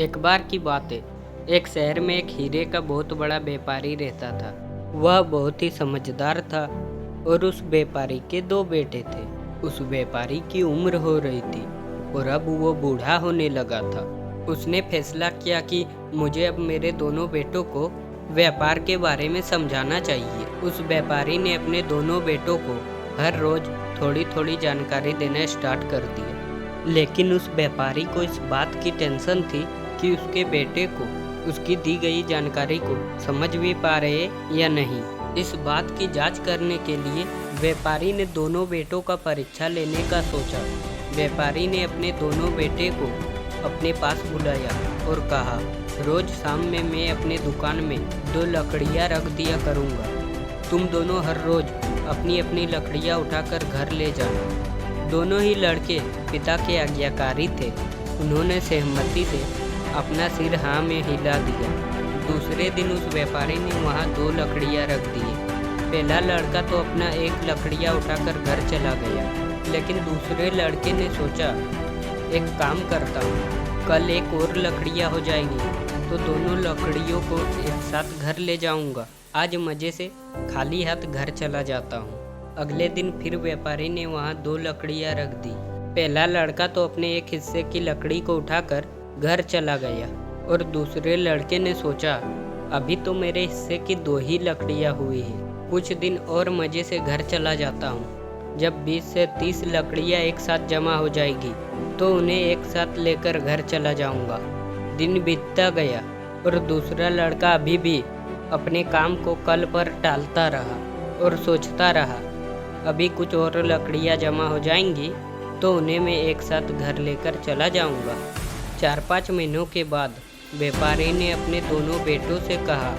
एक बार की बात है। एक शहर में एक हीरे का बहुत बड़ा व्यापारी रहता था। वह बहुत ही समझदार था और उस व्यापारी के दो बेटे थे। उस व्यापारी की उम्र हो रही थी और अब वो बूढ़ा होने लगा था। उसने फैसला किया कि मुझे अब मेरे दोनों बेटों को व्यापार के बारे में समझाना चाहिए। उस व्यापारी ने अपने दोनों बेटों को हर रोज थोड़ी थोड़ी जानकारी देना स्टार्ट कर दिया। लेकिन उस व्यापारी को इस बात की टेंशन थी कि उसके बेटे को उसकी दी गई जानकारी को समझ भी पा रहे या नहीं। इस बात की जांच करने के लिए व्यापारी ने दोनों बेटों का परीक्षा लेने का सोचा। व्यापारी ने अपने दोनों बेटे को अपने पास बुलाया और कहा, रोज शाम में मैं अपने दुकान में 2 लकड़ियाँ रख दिया करूँगा। तुम दोनों हर रोज अपनी अपनी लकड़ियाँ उठाकर घर ले जाना। दोनों ही लड़के पिता के आज्ञाकारी थे। उन्होंने सहमति से अपना सिर हाँ में हिला दिया। दूसरे दिन उस व्यापारी ने वहाँ 2 लकड़ियाँ रख दी। पहला लड़का तो अपना 1 लकड़ियाँ उठाकर घर चला गया, लेकिन दूसरे लड़के ने सोचा, एक काम करता हूँ, कल 1 और लकड़ियाँ हो जाएंगी तो दोनों लकड़ियों को एक साथ घर ले जाऊँगा। आज मज़े से खाली हाथ घर चला जाता हूँ। अगले दिन फिर व्यापारी ने वहाँ 2 लकड़ियाँ रख दी। पहला लड़का तो अपने एक हिस्से की लकड़ी को उठाकर घर चला गया और दूसरे लड़के ने सोचा, अभी तो मेरे हिस्से की 2 ही लकड़ियाँ हुई हैं। कुछ दिन और मज़े से घर चला जाता हूँ। जब 20 से 30 लकड़ियाँ एक साथ जमा हो जाएगी तो उन्हें एक साथ लेकर घर चला जाऊँगा। दिन बीतता गया और दूसरा लड़का अभी भी अपने काम को कल पर टालता रहा और सोचता रहा, अभी कुछ और लकड़ियाँ जमा हो जाएंगी तो उन्हें मैं एक साथ घर लेकर चला जाऊंगा। 4-5 महीनों के बाद व्यापारी ने अपने दोनों बेटों से कहा,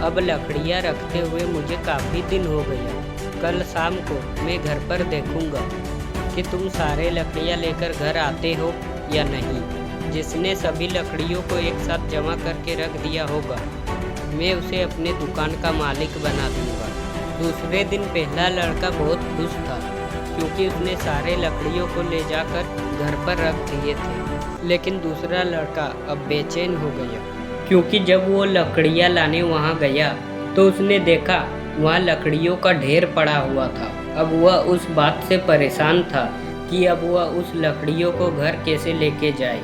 अब लकड़ियाँ रखते हुए मुझे काफ़ी दिन हो गया। कल शाम को मैं घर पर देखूंगा कि तुम सारे लकड़ियाँ लेकर घर आते हो या नहीं। जिसने सभी लकड़ियों को एक साथ जमा करके रख दिया होगा, मैं उसे अपने दुकान का मालिक बना दूंगा। दूसरे दिन पहला लड़का बहुत खुश था क्योंकि उसने सारे लकड़ियों को ले जाकर घर पर रख दिए थे। लेकिन दूसरा लड़का अब बेचैन हो गया क्योंकि जब वो लकड़ियाँ लाने वहाँ गया तो उसने देखा वहाँ लकड़ियों का ढेर पड़ा हुआ था। अब वह उस बात से परेशान था कि अब वह उस लकड़ियों को घर कैसे लेके जाए।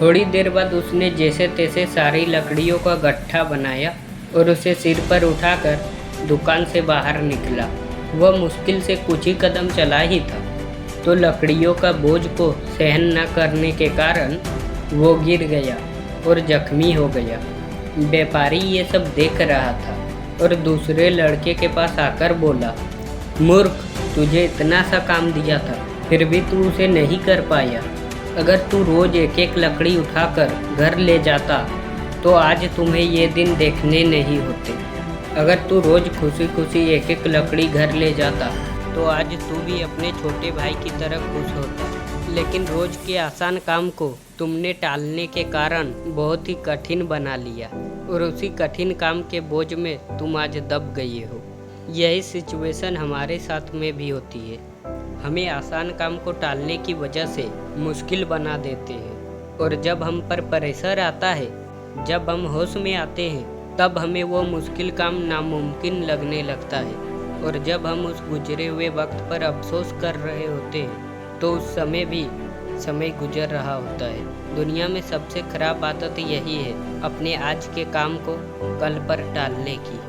थोड़ी देर बाद उसने जैसे तैसे सारी लकड़ियों का गट्ठा बनाया और उसे सिर पर उठाकर दुकान से बाहर निकला। वह मुश्किल से कुछ ही कदम चला ही था तो लकड़ियों का बोझ को सहन न करने के कारण वो गिर गया और जख्मी हो गया। व्यापारी ये सब देख रहा था और दूसरे लड़के के पास आकर बोला, मूर्ख, तुझे इतना सा काम दिया था फिर भी तू उसे नहीं कर पाया। अगर तू रोज एक एक लकड़ी उठाकर घर ले जाता तो आज तुम्हें ये दिन देखने नहीं होते। अगर तू रोज खुशी खुशी एक एक लकड़ी घर ले जाता तो आज तू भी अपने छोटे भाई की तरह खुश होता। लेकिन रोज के आसान काम को तुमने टालने के कारण बहुत ही कठिन बना लिया और उसी कठिन काम के बोझ में तुम आज दब गए हो। यही सिचुएशन हमारे साथ में भी होती है। हमें आसान काम को टालने की वजह से मुश्किल बना देते हैं और जब हम पर प्रेशर आता है, जब हम होश में आते हैं, तब हमें वो मुश्किल काम नामुमकिन लगने लगता है। और जब हम उस गुजरे हुए वक्त पर अफसोस कर रहे होते हैं तो उस समय भी समय गुजर रहा होता है। दुनिया में सबसे खराब आदत यही है, अपने आज के काम को कल पर टालने की।